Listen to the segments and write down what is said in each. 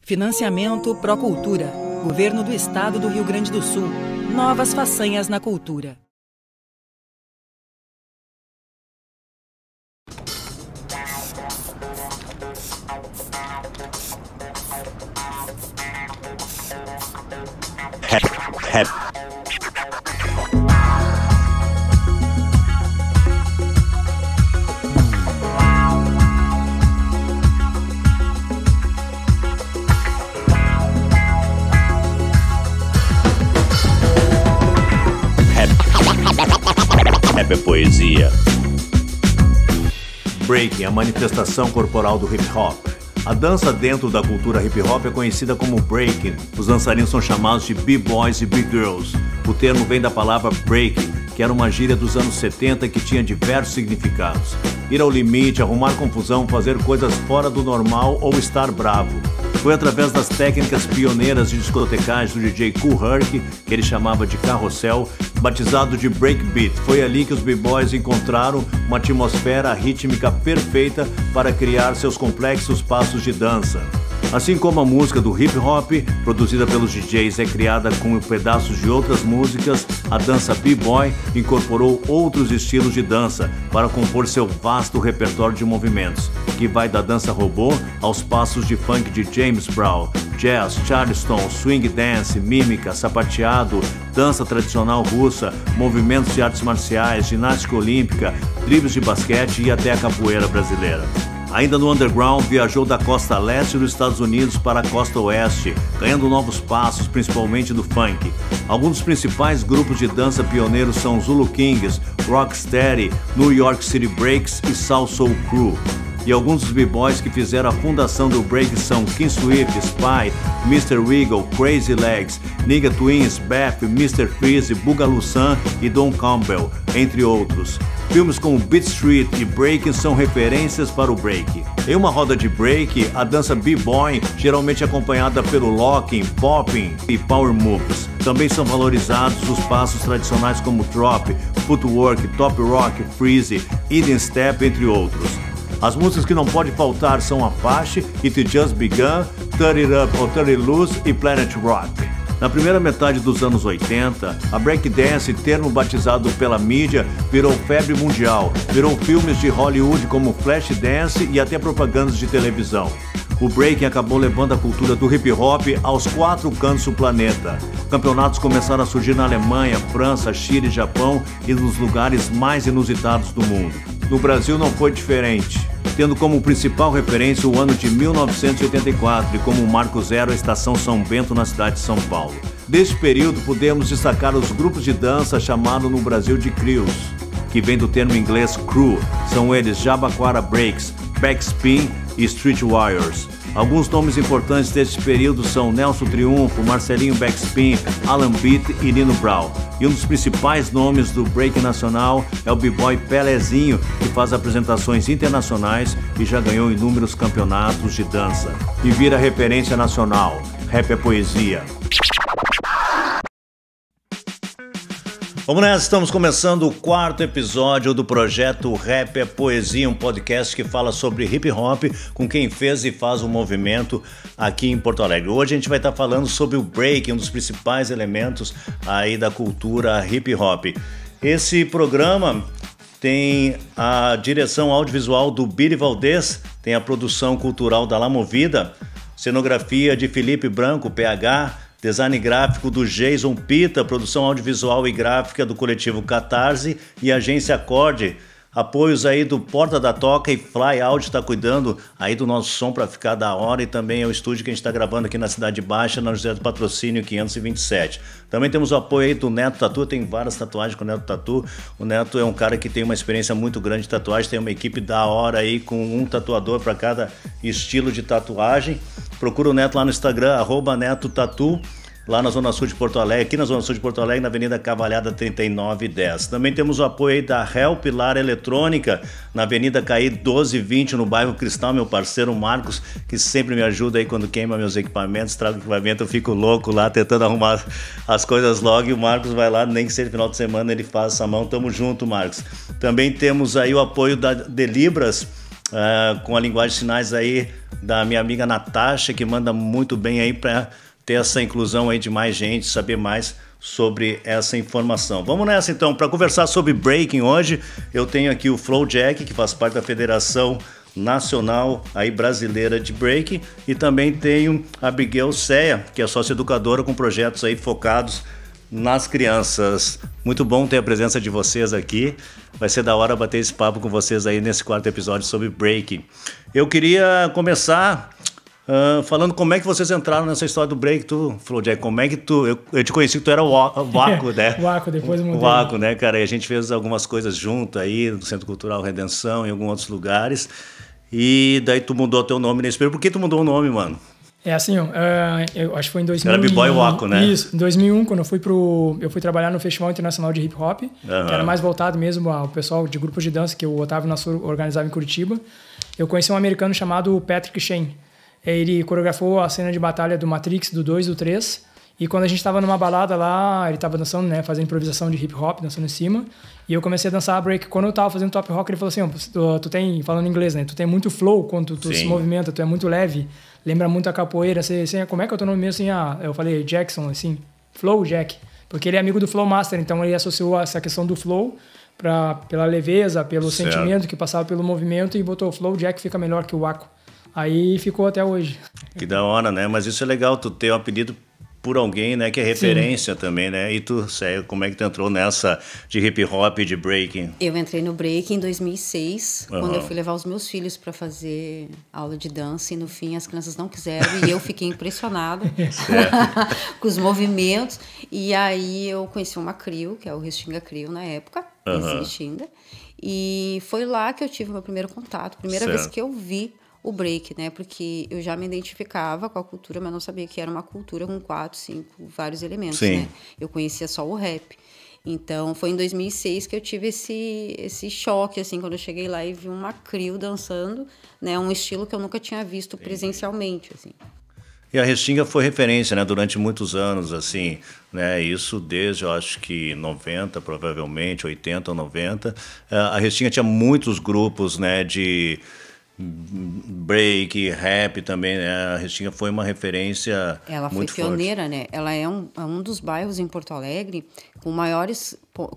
Financiamento Procultura. Governo do Estado do Rio Grande do Sul. Novas façanhas na cultura. Rap é poesia. Breaking, a manifestação corporal do hip hop. A dança dentro da cultura hip hop é conhecida como breaking. Os dançarinos são chamados de b-boys e b-girls. O termo vem da palavra breaking, que era uma gíria dos anos 70 que tinha diversos significados. Ir ao limite, arrumar confusão, fazer coisas fora do normal ou estar bravo. Foi através das técnicas pioneiras de discotecagem do DJ Kool Herc, que ele chamava de carrossel, batizado de breakbeat. Foi ali que os b-boys encontraram uma atmosfera rítmica perfeita para criar seus complexos passos de dança. Assim como a música do hip hop, produzida pelos DJs, é criada com pedaços de outras músicas, a dança b-boy incorporou outros estilos de dança para compor seu vasto repertório de movimentos, que vai da dança robô aos passos de funk de James Brown, jazz, charleston, swing dance, mímica, sapateado, dança tradicional russa, movimentos de artes marciais, ginástica olímpica, dribles de basquete e até a capoeira brasileira. Ainda no underground, viajou da costa leste dos Estados Unidos para a costa oeste, ganhando novos passos, principalmente do funk. Alguns dos principais grupos de dança pioneiros são Zulu Kings, Rocksteady, New York City Breaks e Soul Soul Crew. E alguns dos b-boys que fizeram a fundação do break são King Swift, Spy, Mr. Wiggle, Crazy Legs, Nigga Twins, Beth, Mr. Freeze, Boogaloo Sam e Don Campbell, entre outros. Filmes como Beat Street e Breaking são referências para o break. Em uma roda de break, a dança b-boy geralmente é acompanhada pelo locking, popping e power moves. Também são valorizados os passos tradicionais como drop, footwork, top rock, freeze, hidden step, entre outros. As músicas que não pode faltar são Apache, It Just Begun, Turn It Up or Turn It Loose e Planet Rock. Na primeira metade dos anos 80, a breakdance, termo batizado pela mídia, virou febre mundial, virou filmes de Hollywood como Flashdance e até propagandas de televisão. O breaking acabou levando a cultura do hip hop aos 4 cantos do planeta. Campeonatos começaram a surgir na Alemanha, França, Chile, Japão e nos lugares mais inusitados do mundo. No Brasil não foi diferente, tendo como principal referência o ano de 1984 e como marco zero a Estação São Bento na cidade de São Paulo. Deste período podemos destacar os grupos de dança chamados no Brasil de crews, que vem do termo inglês crew. São eles Jabaquara Breaks, Backspin e Street Warriors. Alguns nomes importantes deste período são Nelson Triunfo, Marcelinho Backspin, Alan Beat e Nino Brown. E um dos principais nomes do break nacional é o b-boy Pelezinho, que faz apresentações internacionais e já ganhou inúmeros campeonatos de dança. E vira referência nacional. Rap é poesia. Vamos nessa, estamos começando o 4º episódio do projeto Rap é Poesia, um podcast que fala sobre hip hop com quem fez e faz o movimento aqui em Porto Alegre. Hoje a gente vai estar falando sobre o break, um dos principais elementos aí da cultura hip hop. Esse programa tem a direção audiovisual do Billy Valdez, tem a produção cultural da La Movida, cenografia de Felipe Branco, PH, design gráfico do Jason Pita, produção audiovisual e gráfica do coletivo Catarse e agência Acorde. Apoios aí do Porta da Toca e Fly Audio está cuidando aí do nosso som para ficar da hora, e também é o estúdio que a gente está gravando aqui na Cidade Baixa, na José do Patrocínio 527. Também temos o apoio aí do Neto Tatu, tem várias tatuagens com o Neto Tatu. O Neto é um cara que tem uma experiência muito grande de tatuagem, tem uma equipe da hora aí com um tatuador para cada estilo de tatuagem. Procura o Neto lá no Instagram, @NetoTatu. Lá na Zona Sul de Porto Alegre, aqui na Zona Sul de Porto Alegre, na Avenida Cavalhada 3910. Também temos o apoio aí da Help Lar Eletrônica, na Avenida Caí 1220, no bairro Cristal, meu parceiro Marcos, que sempre me ajuda aí quando queima meus equipamentos, trago equipamento, eu fico louco lá, tentando arrumar as coisas logo, e o Marcos vai lá, nem que seja final de semana, ele faz essa mão. Tamo junto, Marcos. Também temos aí o apoio da Delibras, com a linguagem de sinais aí da minha amiga Natasha, que manda muito bem aí para ter essa inclusão aí de mais gente, saber mais sobre essa informação. Vamos nessa então, para conversar sobre breaking hoje, eu tenho aqui o Flowjack, que faz parte da Federação Nacional aí brasileira de breaking, e também tenho a Abigail Ceia, que é sócia educadora com projetos aí focados nas crianças. Muito bom ter a presença de vocês aqui. Vai ser da hora bater esse papo com vocês aí nesse 4º episódio sobre breaking. Eu queria começar falando como é que vocês entraram nessa história do break. Tu, Flowjack, como é que tu... Eu te conheci que tu era o Waco, né? Waco, depois mudei. O Waco, né, cara? E a gente fez algumas coisas junto aí, no Centro Cultural Redenção, em alguns outros lugares. E daí tu mudou teu nome nesse período. Por que tu mudou o nome, mano? É assim, eu acho que foi em 2000. Era B-Boy Waco, né? Isso, em 2001, quando eu fui trabalhar no Festival Internacional de Hip Hop, que era mais voltado mesmo ao pessoal de grupos de dança que o Otávio Nassur organizava em Curitiba. Eu conheci um americano chamado Patrick Shane. Ele coreografou a cena de batalha do Matrix, do 2 e do 3. E quando a gente estava numa balada lá, ele estava dançando, né, fazendo improvisação de hip hop, dançando em cima. E eu comecei a dançar break. Quando eu estava fazendo top rock, ele falou assim, tu tem, falando em inglês, né, tu tem muito flow quando tu se movimenta, tu é muito leve, lembra muito a capoeira. Como é que é o teu nome mesmo? Assim, eu falei Jackson, assim, Flowjack. Porque ele é amigo do Flow Master, então ele associou essa questão do flow pela leveza, pelo sentimento que passava pelo movimento e botou Flowjack, fica melhor que o Waco. Aí ficou até hoje. Que da hora, né? Mas isso é legal, tu ter um apelido por alguém, né, que é referência também, né? E tu, Céia, como é que tu entrou nessa de hip hop e de breaking? Eu entrei no breaking em 2006, quando eu fui levar os meus filhos para fazer aula de dança, e no fim as crianças não quiseram e eu fiquei impressionada com os movimentos. E aí eu conheci uma CRIO, que é o Restinga CRIO na época, existe ainda, e foi lá que eu tive o meu primeiro contato, primeira vez que eu vi o break, né? Porque eu já me identificava com a cultura, mas não sabia que era uma cultura com 4, 5, vários elementos, né? Eu conhecia só o rap. Então, foi em 2006 que eu tive esse choque, assim, quando eu cheguei lá e vi uma CRIO dançando, né? Um estilo que eu nunca tinha visto presencialmente, assim. E a Restinga foi referência, né, durante muitos anos, assim, né, isso desde, eu acho que 90, provavelmente, 80 ou 90. A Restinga tinha muitos grupos, né, de break, rap também, né? A Restinga foi uma referência. Ela foi muito pioneira, forte, né? Ela é um dos bairros em Porto Alegre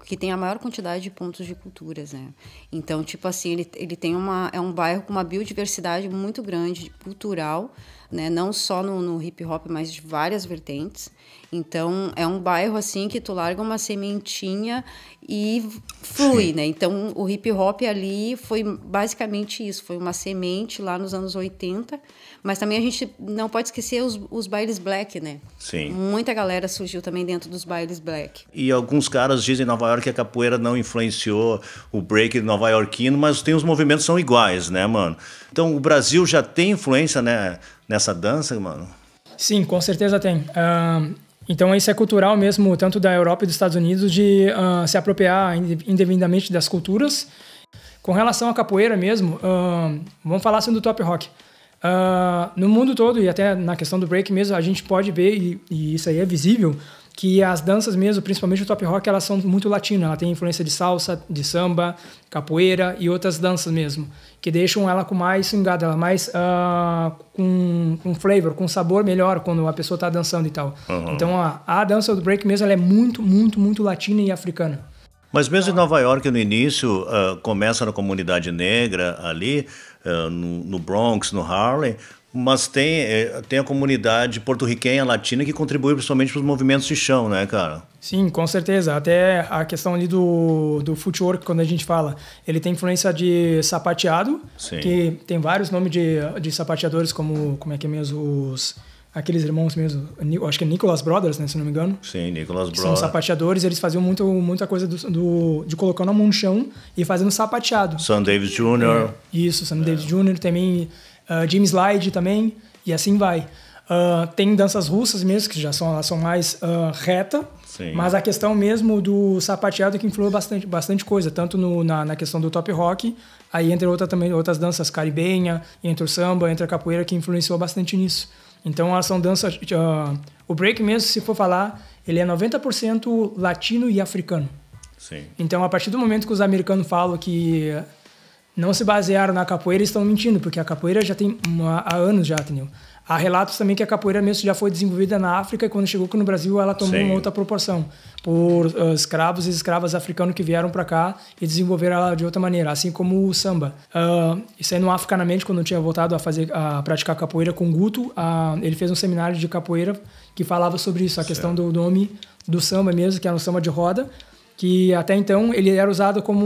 que tem a maior quantidade de pontos de culturas, né? Então, tipo assim, ele tem é um bairro com uma biodiversidade muito grande, cultural, né? Não só no hip hop, mas de várias vertentes. Então, é um bairro assim que tu larga uma sementinha e flui, né? Então, o hip hop ali foi basicamente isso, foi uma semente lá nos anos 80, mas também a gente não pode esquecer os bailes black, né? Sim. Muita galera surgiu também dentro dos bailes black. E alguns caras dizem em Nova York que a capoeira não influenciou o break nova-iorquino, mas os movimentos são iguais, né, mano? Então, o Brasil já tem influência, né, nessa dança, mano? Sim, com certeza tem. Então, isso é cultural mesmo, tanto da Europa e dos Estados Unidos, de se apropriar indevidamente das culturas. Com relação à capoeira mesmo, vamos falar assim do top rock. No mundo todo, e até na questão do break mesmo, a gente pode ver, e isso aí é visível, que as danças mesmo, principalmente o top rock, elas são muito latinas. Ela tem influência de salsa, de samba, capoeira e outras danças mesmo, que deixam ela com mais swingada, ela mais com flavor, com sabor melhor quando a pessoa está dançando e tal. Então a dança do break mesmo, ela é muito, muito, muito latina e africana. Mas mesmo em Nova York, no início, começa na comunidade negra ali, no Bronx, no Harlem, mas tem a comunidade porto-riquenha, latina, que contribui principalmente para os movimentos de chão, né, cara? Sim, com certeza. Até a questão ali do footwork, quando a gente fala, ele tem influência de sapateado, Sim. Que tem vários nomes de sapateadores, como é que é mesmo, aqueles irmãos mesmo, acho que é Nicholas Brothers, né, se não me engano. Sim, Nicholas Brothers. São sapateadores, eles faziam muita coisa de colocando a mão no chão e fazendo sapateado. Sam Davis Jr. Isso, Sam Davis Jr. também, Jimmy Slide também, e assim vai. Tem danças russas mesmo, que elas são mais reta, Sim. Mas a questão mesmo do sapateado que influiu bastante coisa, tanto na questão do top rock, aí entre outras danças caribenha, entre o samba, entre a capoeira, que influenciou bastante nisso. Então elas são danças... o break mesmo, se for falar, ele é 90% latino e africano. Sim. Então, a partir do momento que os americanos falam que não se basearam na capoeira e estão mentindo, porque a capoeira já tem há anos já, entendeu? Há relatos também que a capoeira mesmo já foi desenvolvida na África e quando chegou aqui no Brasil ela tomou uma outra proporção por escravos e escravas africanos que vieram para cá e desenvolveram ela de outra maneira, assim como o samba. Isso aí no Africanamente, quando eu tinha voltado a praticar capoeira com Guto, ele fez um seminário de capoeira que falava sobre isso, a questão do nome do samba mesmo, que era um samba de roda, que até então ele era usado como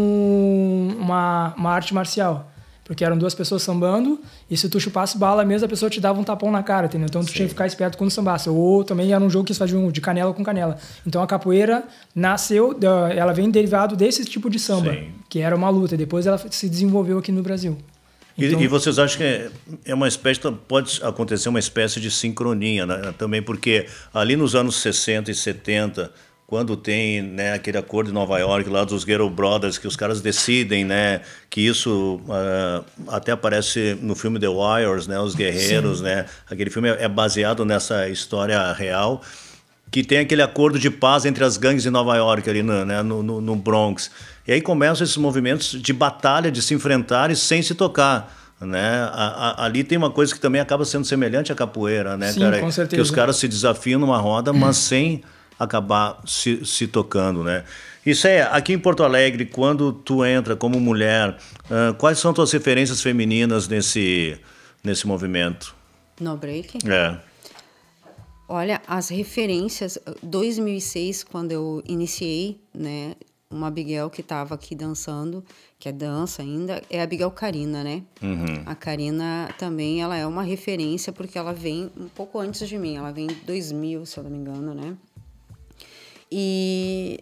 uma arte marcial. Porque eram duas pessoas sambando, e se tu chupasse bala mesmo, a pessoa te dava um tapão na cara, entendeu? Então tu tinha que ficar esperto quando sambasse. Ou também era um jogo que eles faziam de canela com canela. Então a capoeira nasceu, ela vem derivado desse tipo de samba, que era uma luta. E depois ela se desenvolveu aqui no Brasil. Então, e vocês acham que é uma espécie, pode acontecer uma espécie de sincronia, né? Também porque ali nos anos 60 e 70... quando tem, né, aquele acordo de Nova York lá dos Ghetto Brothers, que os caras decidem, né, que isso até aparece no filme The Warriors, né, os guerreiros, né, aquele filme é baseado nessa história real, que tem aquele acordo de paz entre as gangues de Nova York ali no Bronx. E aí começam esses movimentos de batalha, de se enfrentarem sem se tocar. Né? Ali tem uma coisa que também acaba sendo semelhante à capoeira, né, sim, cara? Com certeza. Que os caras se desafiam numa roda, mas sem acabar se tocando, né? Isso aqui em Porto Alegre, quando tu entra como mulher, quais são tuas referências femininas nesse movimento? No break? Olha, as referências, 2006, quando eu iniciei, né, uma Abigail que estava aqui dançando, que é dança ainda, é a Abigail Karina, né? Uhum. A Karina também, ela é uma referência porque ela vem um pouco antes de mim, ela vem em 2000, se eu não me engano, né?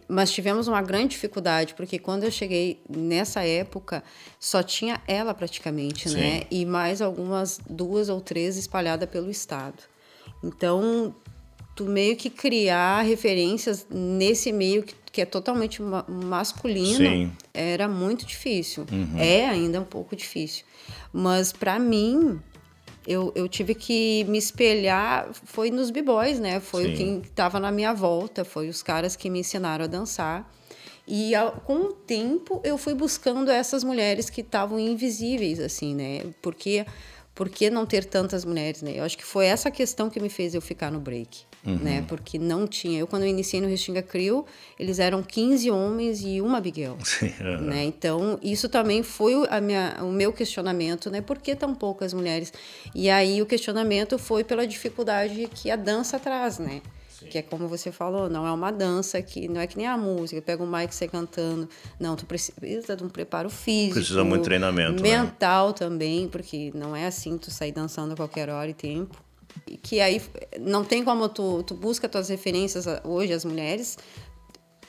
Mas tivemos uma grande dificuldade, porque quando eu cheguei nessa época, só tinha ela praticamente, né? E mais algumas 2 ou 3 espalhadas pelo estado. Então, tu meio que criar referências nesse meio que é totalmente masculino, era muito difícil. Uhum. É ainda um pouco difícil. Mas, para mim, eu tive que me espelhar, foi nos b-boys, né? Foi quem estava na minha volta, foi os caras que me ensinaram a dançar. E com o tempo eu fui buscando essas mulheres que estavam invisíveis, assim, né? Por que não ter tantas mulheres, né? Eu acho que foi essa questão que me fez eu ficar no break, né? Porque não tinha. Eu, quando eu iniciei no Restinga Crew, eles eram 15 homens e uma Abigail, né? Então, isso também foi o meu questionamento, né? Por que tão poucas mulheres? E aí, o questionamento foi pela dificuldade que a dança traz, né? Que é como você falou, não é uma dança que não é que nem a música, pega um mic e sai cantando. Não, tu precisa de um preparo físico. Precisa muito treinamento. Mental, né? Também, porque não é assim tu sair dançando a qualquer hora e tempo. E que aí não tem como tu busca tuas referências hoje, as mulheres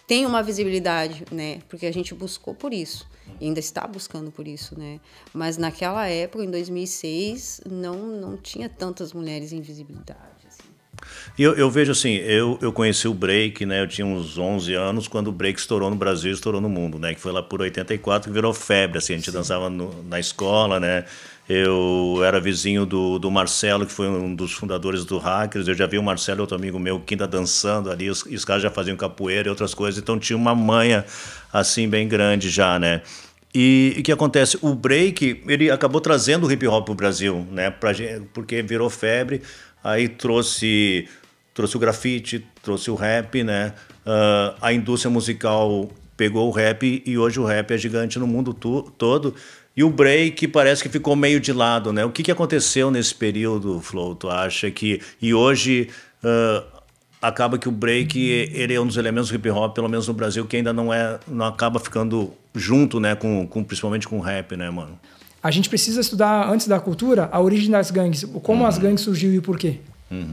tem uma visibilidade, né? Porque a gente buscou por isso. E ainda está buscando por isso, né? Mas naquela época, em 2006, não tinha tantas mulheres em visibilidade. Eu vejo assim, eu conheci o break, né? Eu tinha uns 11 anos quando o break estourou no Brasil e estourou no mundo, né? Que foi lá por 84 que virou febre, assim, a gente dançava na escola, né? Eu era vizinho do Marcelo, que foi um dos fundadores do Hackers. Eu já vi o Marcelo, outro amigo meu, que ainda dançando ali, os caras já faziam capoeira e outras coisas, então tinha uma manha assim bem grande já, né? E o que acontece? O break, ele acabou trazendo o hip hop para o Brasil, né? Porque virou febre. Aí trouxe o grafite, trouxe o rap, né? A indústria musical pegou o rap e hoje o rap é gigante no mundo todo. E o break parece que ficou meio de lado, né? O que aconteceu nesse período, Flo? Tu acha que... E hoje acaba que o break ele é um dos elementos do hip hop, pelo menos no Brasil, que ainda não acaba ficando junto, né? Principalmente com o rap, né, mano? A gente precisa estudar, antes da cultura, a origem das gangues, como as gangues surgiu e por quê.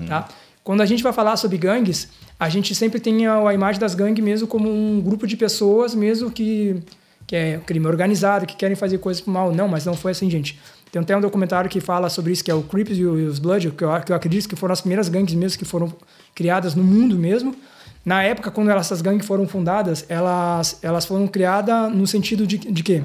Tá? Quando a gente vai falar sobre gangues, a gente sempre tem a imagem das gangues mesmo como um grupo de pessoas mesmo que é crime organizado, que querem fazer coisas mal. Não, mas não foi assim, gente. Tem até um documentário que fala sobre isso, que é o Crips e os Blood, que eu acredito que foram as primeiras gangues mesmo que foram criadas no mundo mesmo. Na época, quando essas gangues foram fundadas, elas foram criadas no sentido de quê?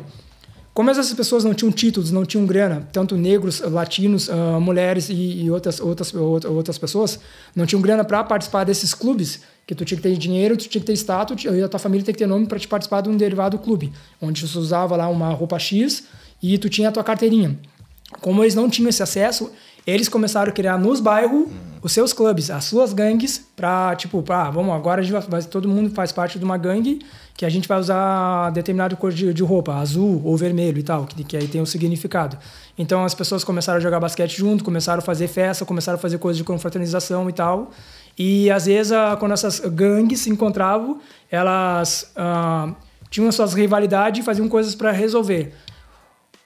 Como essas pessoas não tinham títulos, não tinham grana, tanto negros, latinos, mulheres e outras pessoas, não tinham grana para participar desses clubes, que tu tinha que ter dinheiro, tu tinha que ter status, e a tua família tem que ter nome para te participar de um derivado clube, onde você usava lá uma roupa X e tu tinha a tua carteirinha. Como eles não tinham esse acesso, eles começaram a criar nos bairros os seus clubes, as suas gangues, pra, tipo, vamos, agora a gente todo mundo faz parte de uma gangue que a gente vai usar determinado cor de roupa, azul ou vermelho e tal, que aí tem um significado. Então as pessoas começaram a jogar basquete junto, começaram a fazer festa, começaram a fazer coisas de confraternização e tal. E às vezes, quando essas gangues se encontravam, elas tinham suas rivalidades e faziam coisas para resolver.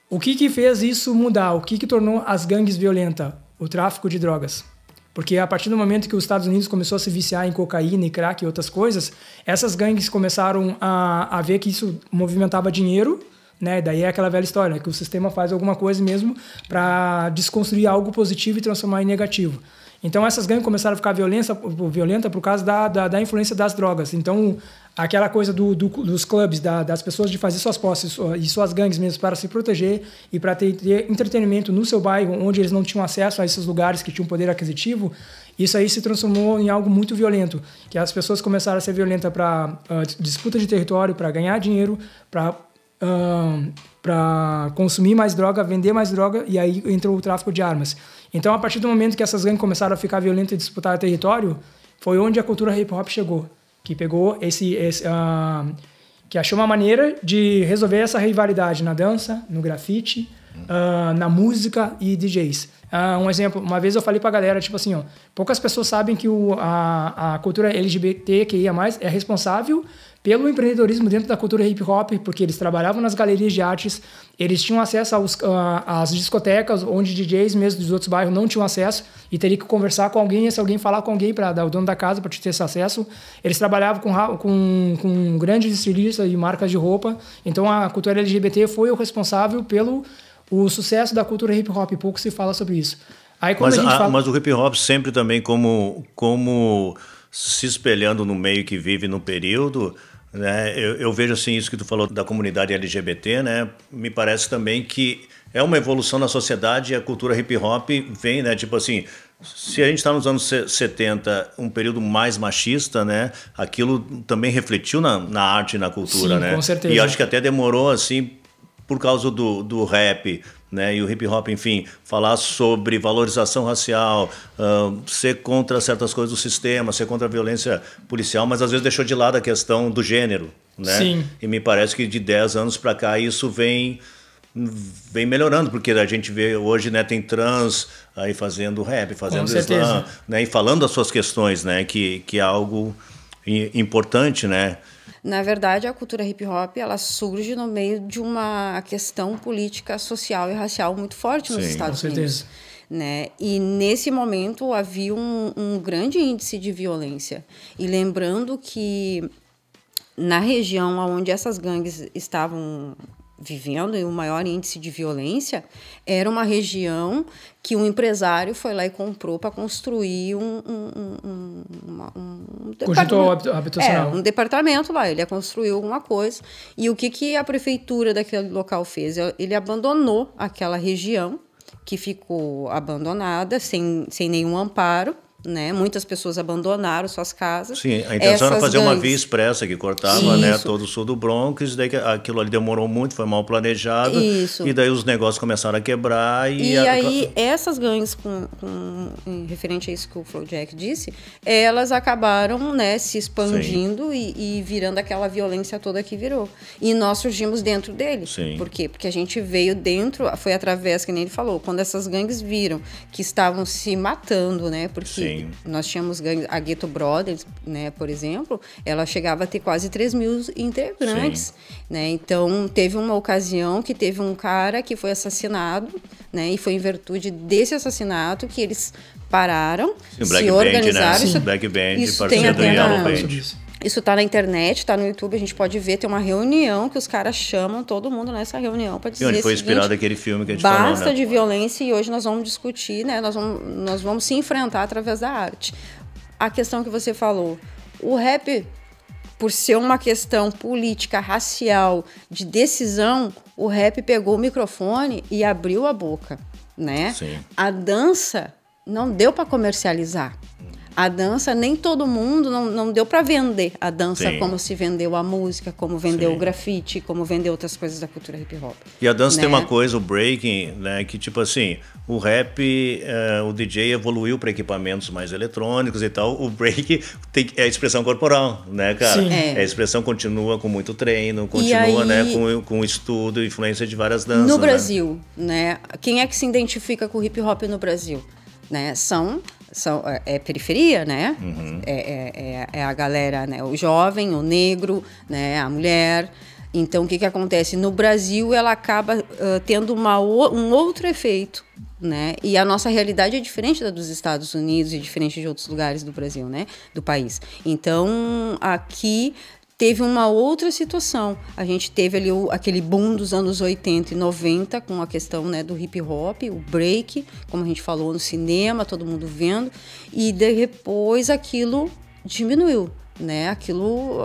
O que fez isso mudar? O que tornou as gangues violentas? O tráfico de drogas. Porque a partir do momento que os Estados Unidos começou a se viciar em cocaína e crack e outras coisas, essas gangues começaram a ver que isso movimentava dinheiro, né? Daí é aquela velha história, né? Que o sistema faz alguma coisa mesmo para desconstruir algo positivo e transformar em negativo. Então essas gangues começaram a ficar violenta por causa da influência das drogas. Então aquela coisa dos clubes, das pessoas de fazer suas posses e suas gangues mesmo para se proteger e para ter entretenimento no seu bairro, onde eles não tinham acesso a esses lugares que tinham poder aquisitivo, isso aí se transformou em algo muito violento, que as pessoas começaram a ser violentas para disputa de território, para ganhar dinheiro, para consumir mais droga, vender mais droga, e aí entrou o tráfico de armas. Então, a partir do momento que essas gangues começaram a ficar violentas e disputar território, foi onde a cultura hip-hop chegou, que pegou que achou uma maneira de resolver essa rivalidade na dança, no grafite, na música e DJs. Um exemplo, uma vez eu falei pra galera, tipo assim, poucas pessoas sabem que a cultura LGBTQIA+, é responsável pelo empreendedorismo dentro da cultura hip-hop, porque eles trabalhavam nas galerias de artes, eles tinham acesso às discotecas, onde DJs mesmo dos outros bairros não tinham acesso, e teria que conversar com alguém, e se alguém falar com alguém, para dar o dono da casa, para te ter esse acesso. Eles trabalhavam com grandes estilistas e marcas de roupa, então a cultura LGBT foi o responsável pelo sucesso da cultura hip-hop, pouco se fala sobre isso. Aí, mas o hip-hop sempre também como se espelhando no meio que vive no período, né? Eu vejo assim, isso que tu falou da comunidade LGBT, né? Me parece também que é uma evolução na sociedade e a cultura hip-hop vem, né? Tipo assim, se a gente está nos anos 70, um período mais machista, né? Aquilo também refletiu na arte e na cultura, né? Com certeza. E acho que até demorou, assim, por causa do rap, né, e o hip-hop, enfim, falar sobre valorização racial, ser contra certas coisas do sistema, ser contra a violência policial, mas às vezes deixou de lado a questão do gênero, né? Sim. E me parece que de 10 anos para cá isso vem melhorando, porque a gente vê hoje, né, tem trans aí fazendo rap, fazendo slam, né, e falando as suas questões, né, que é algo importante, né? Na verdade, a cultura hip-hop ela surge no meio de uma questão política, social e racial muito forte nos Estados Unidos. Né? E nesse momento havia um grande índice de violência. E lembrando que na região onde essas gangues estavam vivendo e o maior índice de violência, era uma região que um empresário foi lá e comprou para construir um habitacional. Um departamento lá. Ele construiu alguma coisa. E o que a prefeitura daquele local fez? Ele abandonou aquela região, que ficou abandonada, sem nenhum amparo. Né? Muitas pessoas abandonaram suas casas. Sim, a intenção era fazer uma via expressa que cortava, né, todo o sul do Bronx, daí aquilo ali demorou muito, foi mal planejado, e daí os negócios começaram a quebrar. E aí essas gangues, referente a isso que o Flowjack disse, elas acabaram, né, se expandindo e virando aquela violência toda que virou. E nós surgimos dentro dele. Sim. Por quê? Porque a gente veio dentro, foi através, que nem ele falou, quando essas gangues viram que estavam se matando, né, porque nós tínhamos gangues, a Ghetto Brothers, né, por exemplo, ela chegava a ter quase 3 mil integrantes, né? Então teve uma ocasião que teve um cara que foi assassinado, né, e foi em virtude desse assassinato que eles pararam, se organizaram. Né? Black Band, parceiro do Yellow Band. Isso tá na internet, tá no YouTube, a gente pode ver, tem uma reunião que os caras chamam todo mundo nessa reunião para dizer onde foi inspirado aquele filme que a gente falou, né? Basta de violência, e hoje nós vamos discutir, né? Nós vamos se enfrentar através da arte. A questão que você falou, o rap, por ser uma questão política, racial, de decisão, o rap pegou o microfone e abriu a boca, né? Sim. A dança não deu para comercializar. A dança, nem todo mundo, não deu para vender a dança Sim. como se vendeu a música, como vendeu o grafite, como vendeu outras coisas da cultura hip hop. E a dança, né, tem uma coisa, o breaking, né, que tipo assim, o rap, o DJ evoluiu para equipamentos mais eletrônicos e tal, o break é a expressão corporal, né, cara? Sim. A expressão continua com muito treino, continua, aí, né, com estudo, influência de várias danças. No Brasil, né, quem é que se identifica com o hip hop no Brasil? Né, é periferia, né? Uhum. É a galera, né? O jovem, o negro, né? A mulher. Então, o que acontece? No Brasil, ela acaba tendo um outro efeito, né? E a nossa realidade é diferente da dos Estados Unidos e diferente de outros lugares do Brasil, né? Do país. Então, aqui teve uma outra situação. A gente teve ali aquele boom dos anos 80 e 90 com a questão, né, do hip hop, o break, como a gente falou, no cinema, todo mundo vendo, e depois aquilo diminuiu, né? Aquilo,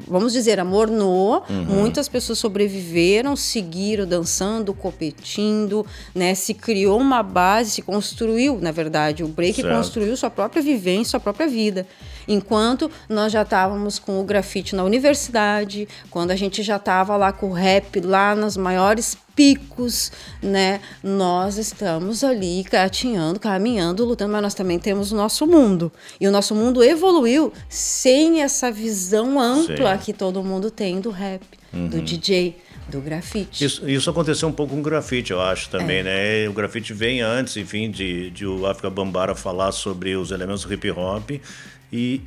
vamos dizer, amornou. Uhum. Muitas pessoas sobreviveram, seguiram dançando, competindo, né? Se criou uma base, se construiu, na verdade, o break construiu sua própria vivência, sua própria vida. Enquanto nós já estávamos com o grafite na universidade, quando a gente já estava lá com o rap lá nos maiores picos, né? Nós estamos ali gatinhando, caminhando, lutando, mas nós também temos o nosso mundo. E o nosso mundo evoluiu sem essa visão ampla que todo mundo tem do rap, do DJ, do grafite. Isso aconteceu um pouco com o grafite, eu acho, também, né? O grafite vem antes, enfim, de o África Bambaataa falar sobre os elementos do hip hop. E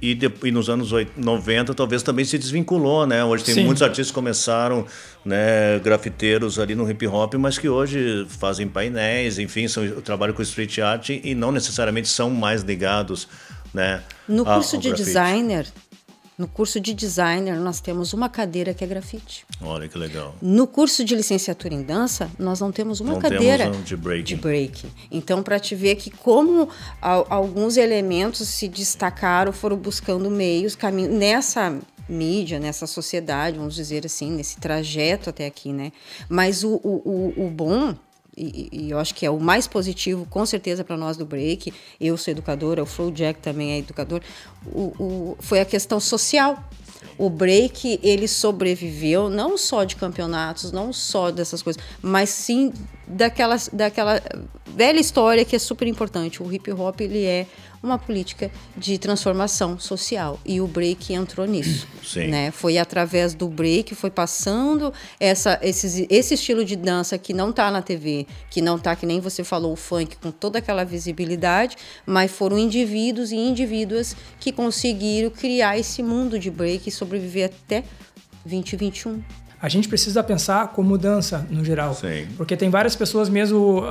nos anos 90 talvez também se desvinculou, né? Hoje tem muitos artistas que começaram, né, grafiteiros ali no hip hop, mas que hoje fazem painéis, enfim, trabalham com street art e não necessariamente são mais ligados, né? No curso de designer, nós temos uma cadeira que é grafite. Olha que legal. No curso de licenciatura em dança, nós não temos uma cadeira de breaking. Então, para te ver que como alguns elementos se destacaram, foram buscando meios, caminhos nessa mídia, nessa sociedade, vamos dizer assim, nesse trajeto até aqui, né? Mas o bom... E eu acho que é o mais positivo, com certeza, para nós do break. Eu sou educadora, o Flow Jack também é educador. Foi a questão social. O break, ele sobreviveu não só de campeonatos, não só dessas coisas, mas sim daquela velha história que é super importante. O hip hop, ele é uma política de transformação social e o break entrou nisso. Né? Foi através do break, foi passando esse estilo de dança que não está na TV, que não está, que nem você falou, o funk, com toda aquela visibilidade, mas foram indivíduos e indivíduas que conseguiram criar esse mundo de break e sobreviver até 2021. A gente precisa pensar como dança, no geral. Sim. Porque tem várias pessoas mesmo...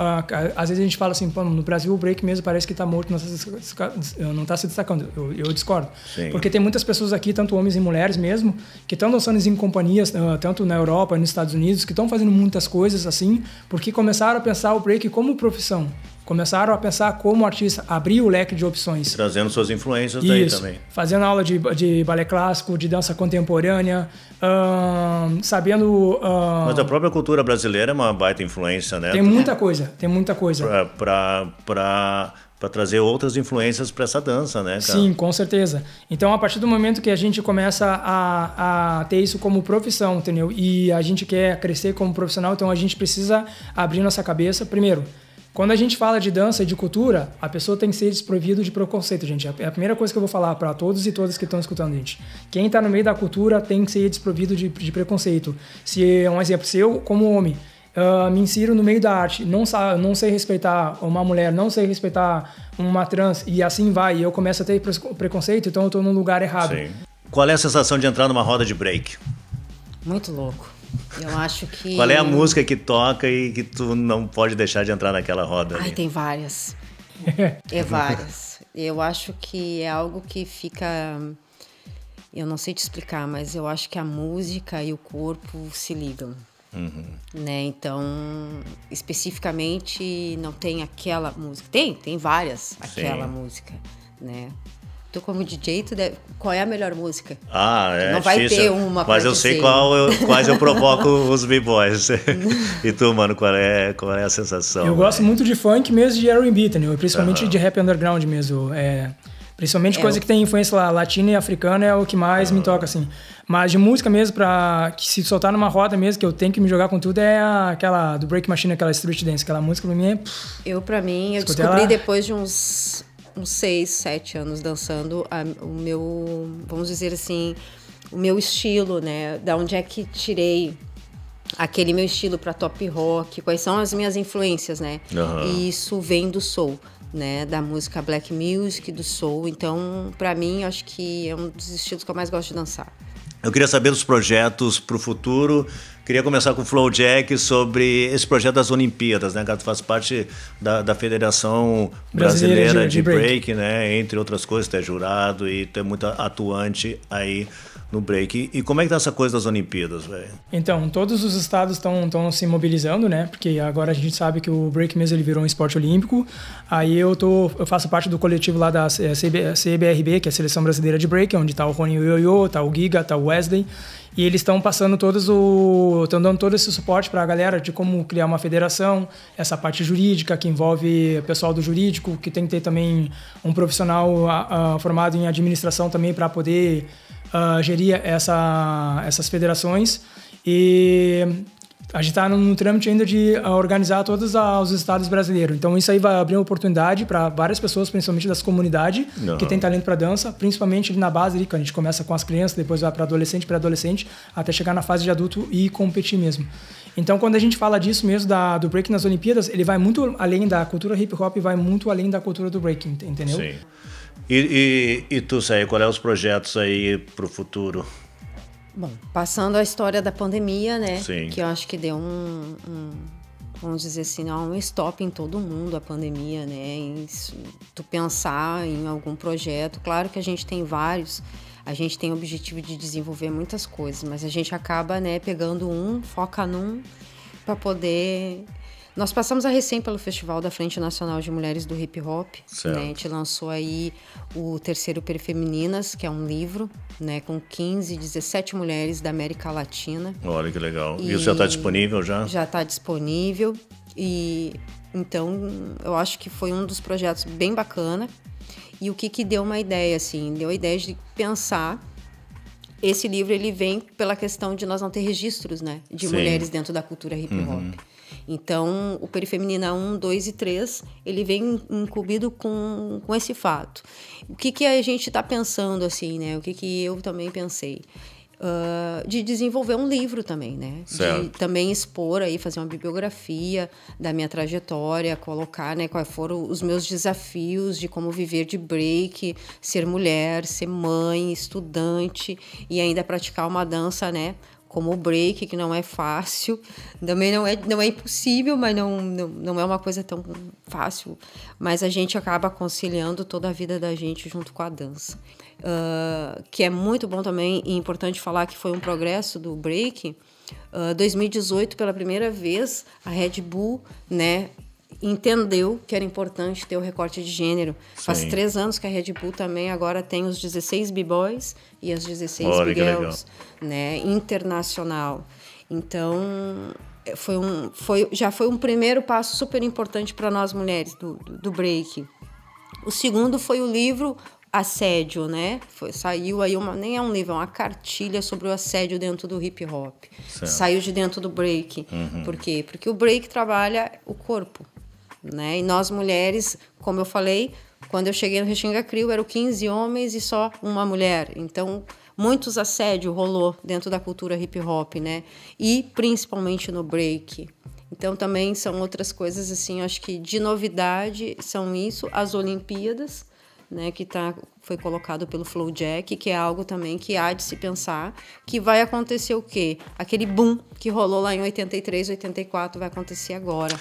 às vezes a gente fala assim, pô, no Brasil o break mesmo parece que está morto, não está se destacando. Eu discordo. Sim. Porque tem muitas pessoas aqui, tanto homens e mulheres mesmo, que estão dançando em companhias, tanto na Europa, nos Estados Unidos, que estão fazendo muitas coisas assim, porque começaram a pensar o break como profissão. Começaram a pensar como artista, abrir o leque de opções. Trazendo suas influências daí também. Fazendo aula de balé clássico, de dança contemporânea, sabendo... Mas a própria cultura brasileira é uma baita influência, né? Tem muita coisa. Para trazer outras influências para essa dança, né, cara? Sim, com certeza. Então, a partir do momento que a gente começa a ter isso como profissão, entendeu? E a gente quer crescer como profissional, então a gente precisa abrir nossa cabeça. Primeiro, quando a gente fala de dança e de cultura, a pessoa tem que ser desprovido de preconceito, gente. É a primeira coisa que eu vou falar para todos e todas que estão escutando, gente. Quem está no meio da cultura tem que ser desprovido de preconceito. Um exemplo, se eu, como homem, me insiro no meio da arte, não sei respeitar uma mulher, não sei respeitar uma trans, e assim vai, e eu começo a ter preconceito, então eu estou num lugar errado. Sim. Qual é a sensação de entrar numa roda de break? Muito louco. Eu acho que... Qual é a música que toca e que tu não pode deixar de entrar naquela roda? Ai, tem várias. Várias. Eu acho que é algo que fica... Eu não sei te explicar, mas eu acho que a música e o corpo se ligam. Uhum. Né? Então, especificamente, não tem aquela música. Tem várias aquela música, né? Tu como DJ, qual é a melhor música? Não vai ter uma. Mas eu sei quais eu provoco os b-boys. E tu, mano, qual é a sensação? Eu gosto muito de funk mesmo, de R&B, entendeu? Principalmente de rap underground mesmo. Principalmente coisa que tem influência latina e africana é o que mais me toca, assim. Mas de música mesmo, pra que se soltar numa roda mesmo, que eu tenho que me jogar com tudo, é aquela do Break Machine, aquela Street Dance. Aquela música pra mim é... Eu descobri depois de uns 6, 7 anos dançando o meu, vamos dizer assim, o meu estilo, né? Da onde é que tirei aquele meu estilo para top rock, quais são as minhas influências, né? E isso vem do soul, né? Da música black music, do soul. Então, para mim, acho que é um dos estilos que eu mais gosto de dançar. Eu queria saber dos projetos para o futuro. Queria começar com o Flowjack sobre esse projeto das Olimpíadas, né? Tu faz parte da Federação Brasileira de Break, né? Entre outras coisas, tu é jurado e tu é muito atuante aí no break. E como é que tá essa coisa das Olimpíadas, velho? Então, todos os estados estão se mobilizando, né? Porque agora a gente sabe que o break mesmo ele virou um esporte olímpico. Aí eu faço parte do coletivo lá da CBRB, que é a Seleção Brasileira de Break, onde tá o Rony Yoyo, tá o Giga, tá o Wesley. E eles estão passando estão dando todo esse suporte para a galera de como criar uma federação, essa parte jurídica que envolve o pessoal do jurídico, que tem que ter também um profissional formado em administração também para poder gerir essas federações. E a gente está no trâmite ainda de organizar todos os estados brasileiros. Então isso aí vai abrir uma oportunidade para várias pessoas, principalmente das comunidades, que tem talento para dança, principalmente na base ali, que a gente começa com as crianças, depois vai para adolescente, pré-adolescente, até chegar na fase de adulto e competir mesmo. Então quando a gente fala disso mesmo, do break nas Olimpíadas, ele vai muito além da cultura hip hop e vai muito além da cultura do breaking, entendeu? Sim. E tu, Céia, qual é os projetos aí para o futuro? Bom, passando a história da pandemia, né? Sim. Que eu acho que deu vamos dizer assim, um stop em todo mundo a pandemia, né? Tu pensar em algum projeto, claro que a gente tem vários, a gente tem o objetivo de desenvolver muitas coisas, mas a gente acaba, né, pegando foca num para poder... Nós passamos recém pelo Festival da Frente Nacional de Mulheres do Hip Hop, né? A gente lançou aí o terceiro Perifemininas, que é um livro, né, com 17 mulheres da América Latina. Olha que legal. E isso já está disponível já? Já está disponível. E então eu acho que foi um dos projetos bem bacana. E o que deu uma ideia, assim, deu a ideia de pensar. Esse livro ele vem pela questão de nós não ter registros, né, de mulheres dentro da cultura hip hop. Então, o Perifeminina 1, 2 e 3, ele vem incumbido com esse fato. O que a gente está pensando, assim, né? O que eu também pensei? De desenvolver um livro também, né? Certo. De também expor aí, fazer uma bibliografia da minha trajetória, colocar, né, quais foram os meus desafios de como viver de break, ser mulher, ser mãe, estudante e ainda praticar uma dança, né? Como o break, que não é fácil, também não é impossível, mas não é uma coisa tão fácil, mas a gente acaba conciliando toda a vida da gente junto com a dança. Que é muito bom também e importante falar que foi um progresso do break. 2018, pela primeira vez, a Red Bull, né, entendeu que era importante ter o recorte de gênero. Sim. Faz 3 anos que a Red Bull também agora tem os 16 B-Boys e as 16 B-Girls, né, internacional. Então, já foi um primeiro passo super importante para nós mulheres do break. O segundo foi o livro Assédio, né? Saiu aí nem é um livro, é uma cartilha sobre o assédio dentro do hip hop. Certo. Saiu de dentro do break. Por quê? Porque o break trabalha o corpo, né? E nós mulheres, como eu falei, quando eu cheguei no Restinga Crew, eram 15 homens e só uma mulher. Então, muitos assédios rolou dentro da cultura hip hop, né? E principalmente no break. Então, também são outras coisas, assim, acho que de novidade são isso, as Olimpíadas, né, que foi colocado pelo Flowjack, que é algo também que há de se pensar, que vai acontecer o quê? Aquele boom que rolou lá em 83, 84, vai acontecer agora.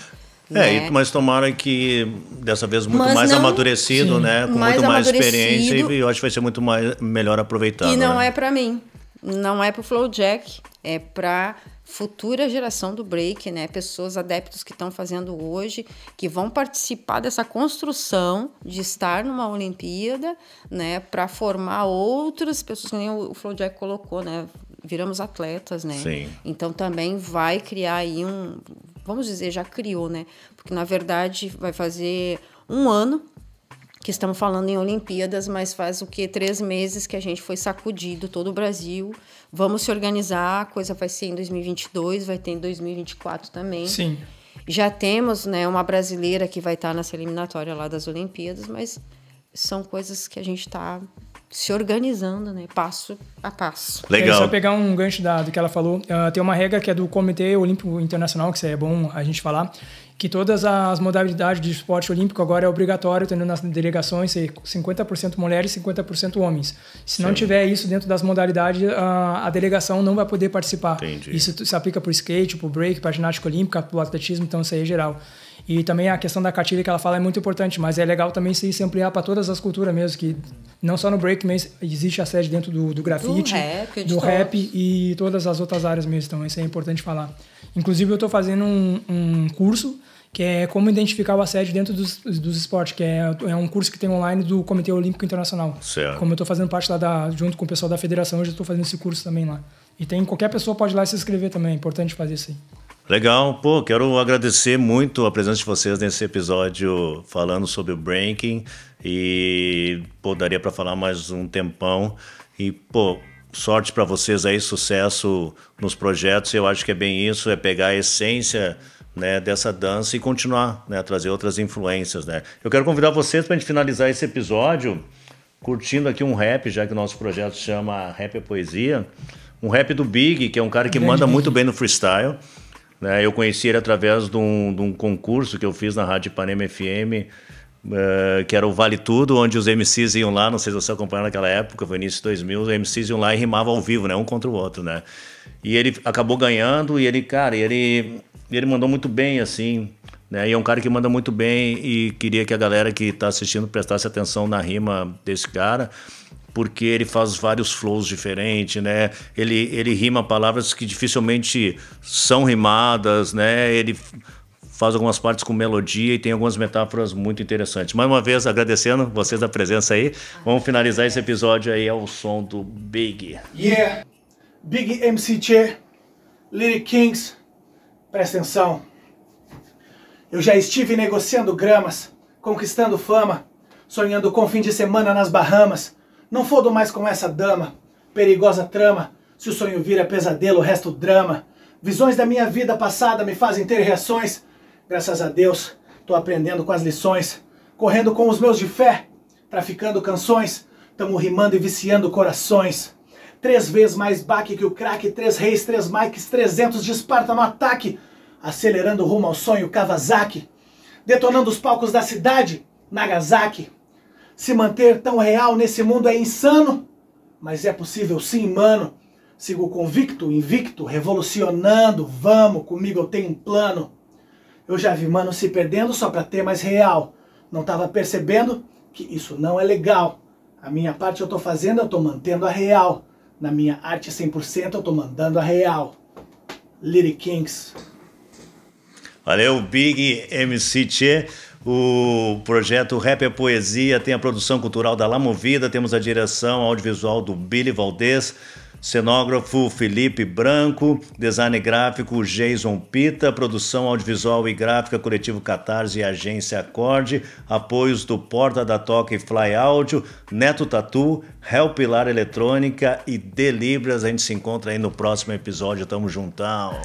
Né? Mas tomara que dessa vez mais amadurecido, sim, né, com muito mais experiência, e eu acho que vai ser muito melhor aproveitado. E não é para mim, não é para o Flowjack, é para futura geração do break, né? Pessoas adeptos que estão fazendo hoje, que vão participar dessa construção de estar numa Olimpíada, né? Para formar outras pessoas, que nem o Flowjack colocou, né? Viramos atletas, né? Sim. Então também vai criar aí vamos dizer, já criou, né? Porque na verdade vai fazer 1 ano que estamos falando em Olimpíadas, mas faz 3 meses que a gente foi sacudido, todo o Brasil. Vamos se organizar, a coisa vai ser em 2022, vai ter em 2024 também. Sim. Já temos, né, uma brasileira que vai estar nessa eliminatória lá das Olimpíadas, mas são coisas que a gente está se organizando, né, passo a passo. Legal. Só pegar um gancho do que ela falou, tem uma regra que é do Comitê Olímpico Internacional, que é bom a gente falar, que todas as modalidades de esporte olímpico agora é obrigatório, tendo nas delegações, ser 50% mulheres e 50% homens. Se não tiver isso dentro das modalidades, a delegação não vai poder participar. Entendi. Isso se aplica para o skate, para o break, para a ginástica olímpica, para o atletismo, então isso aí é geral. E também a questão da cartilha que ela fala é muito importante, mas é legal também se ampliar para todas as culturas mesmo, que não só no break, mas existe assédio dentro do grafite, do rap e todas as outras áreas mesmo, então isso é importante falar. Inclusive eu estou fazendo um curso que é como identificar o assédio dentro dos esportes, que é um curso que tem online do Comitê Olímpico Internacional. Certo. Como eu estou fazendo parte lá junto com o pessoal da federação, eu já estou fazendo esse curso também lá. E qualquer pessoa pode ir lá se inscrever também, é importante fazer isso aí. Legal, pô, quero agradecer muito a presença de vocês nesse episódio falando sobre o breaking e, pô, daria para falar mais um tempão e, pô, sorte para vocês aí, sucesso nos projetos. Eu acho que é bem isso, é pegar a essência, né, dessa dança e continuar, né, a trazer outras influências, né. Eu quero convidar vocês para a gente finalizar esse episódio curtindo aqui um rap, já que o nosso projeto se chama Rap é Poesia, um rap do Big, que é um cara que manda muito bem no freestyle, né. Eu conheci ele através de um concurso que eu fiz na Rádio Ipanema FM, que era o Vale Tudo, onde os MCs iam lá, não sei se você acompanhou naquela época, foi início de 2000, os MCs iam lá e rimavam ao vivo, né, um contra o outro, né. E ele acabou ganhando e ele mandou muito bem, assim, né? E é um cara que manda muito bem e queria que a galera que está assistindo prestasse atenção na rima desse cara, porque ele faz vários flows diferentes, né? Ele rima palavras que dificilmente são rimadas, né? Ele faz algumas partes com melodia e tem algumas metáforas muito interessantes. Mais uma vez, agradecendo vocês a presença aí. Vamos finalizar esse episódio aí ao som do Big. Yeah! Big MC Che, Lyric Kings, presta atenção. Eu já estive negociando gramas, conquistando fama, sonhando com fim de semana nas Bahamas. Não fodo mais com essa dama, perigosa trama. Se o sonho vira pesadelo, resta o drama. Visões da minha vida passada me fazem ter reações. Graças a Deus, tô aprendendo com as lições. Correndo com os meus de fé, traficando canções. Tamo rimando e viciando corações. 3 vezes mais baque que o craque, 3 reis, 3 mics, 300 de Esparta no ataque, acelerando rumo ao sonho Kawasaki, detonando os palcos da cidade, Nagasaki. Se manter tão real nesse mundo é insano, mas é possível sim, mano. Sigo convicto, invicto, revolucionando, vamos, comigo eu tenho um plano. Eu já vi mano se perdendo só pra ter mais real, não tava percebendo que isso não é legal. A minha parte eu tô fazendo, eu tô mantendo a real. Na minha arte 100% eu tô mandando a real. Lyric Kings. Valeu, Big MC Che. O projeto Rap é Poesia tem a produção cultural da La Movida, temos a direção audiovisual do Billy Valdez, cenógrafo Felipe Branco, design gráfico Jason Pita, produção audiovisual e gráfica Coletivo Catarse e Agência Acorde, apoios do Porta da Toca e Fly Áudio, Neto Tatu, Hel Pilar Eletrônica e Delibras. A gente se encontra aí no próximo episódio. Tamo juntão.